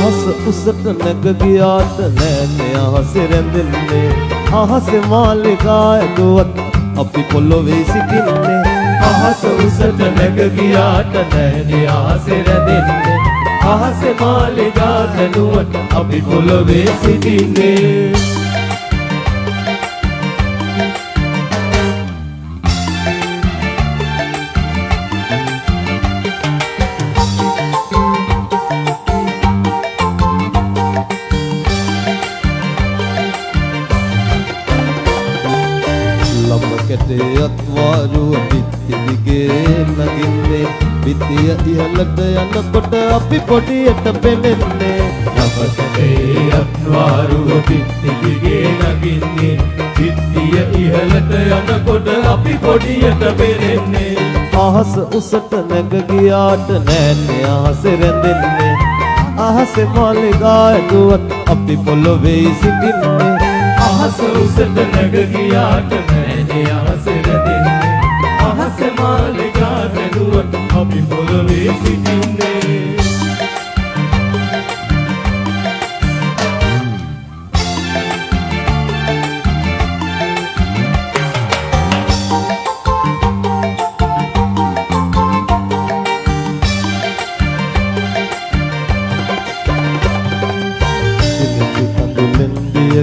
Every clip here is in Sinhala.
අහස උසට නැග ගියාට නෑනේ අහසේ රැඳෙන්නේ අහසේ මාලිගා ඇදුවත් අපි පොළොවේ සිටින්නේ අහස උසට නැග ගියාට නෑනේ අහසේ රැඳෙන්නේ අහසේ මාලිගා ඇදුවත් අපි පොළොවේ සිටින්නේ කැටයත් වාරුව පිත්ති දිගේ නගින්නේ පිටිය ඉහළට යනකොට අපි පොඩියට පෙනෙන්නේ නවකටයත් වාරුව පිත්ති දිගේ නගින්නේ පිටිය ඉහළට යනකොට අපි පොඩියට පෙනෙන්නේ අහස උසට නැග ගියාට නෑනේ අහසේ රැඳෙන්නේ අහසේ මාලිගා ඇදුවත් අපි පොළොවේ සිටින්නේ අහස උසට නැග ගියාට නෑනේ අහසේ රැඳෙන්නේ අහසේ මාලිගා ඇදුවත් අපි පොළොවේ සිටින්නේ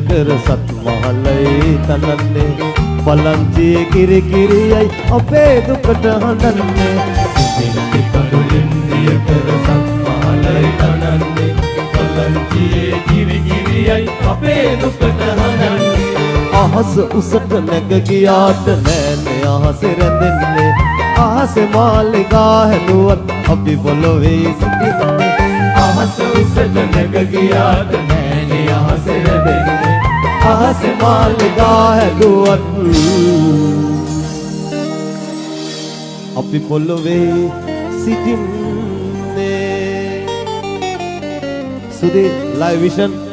කර සත් මහලයි තනන්නේ බලංචියේ කිරි කිරියයි අපේ දුකට හඬන්නේ සිතින් කඳුලින් දිය කර සත් මහලයි තනන්නේ බලංචියේ කිරි කිරියයි අපේ දුකට හඬන්නේ අහස උසට නැග ගියාට නෑනේ අහසේ රැඳෙන්නේ අහසේ මාලිගා හැදුවත් අපි පොළොවේ සිටින්නේ අහස උසට නැග ගියාට නෑනේ අහසේ රැඳෙන්නේ අහසේ මාලිගා හැදුවත් අපි පොළොවේ සිටින්නේ සුදී ලයිව් විෂන්